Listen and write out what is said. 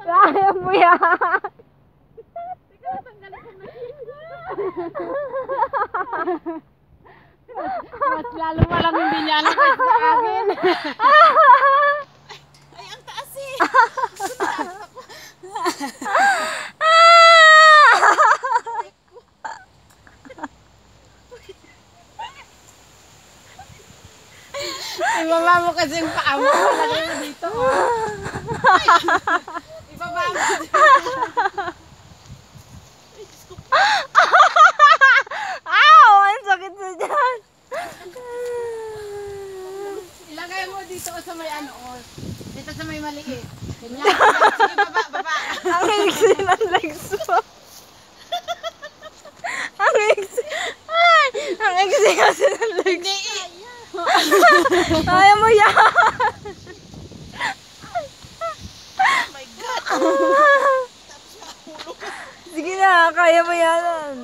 Kaya mo yan. Mas lalo walang hindi niya alam kasi sa akin. Ay, ang taas eh. Ibaba mo kasi yung paa mo. Lagay mo dito. Ibaba mo. Ow! Ang sakit na dyan. Ilagay mo dito sa may ano. Dito sa may maliit. Ganyan. Sige, baba. Ang iksi ng legs mo. Ang iksi. Ay! Ang iksi kasi ng legs. Hindi eh. Kaya mo yan. Oh my God. Tapos nakahulog. Sige na, kaya mo yan.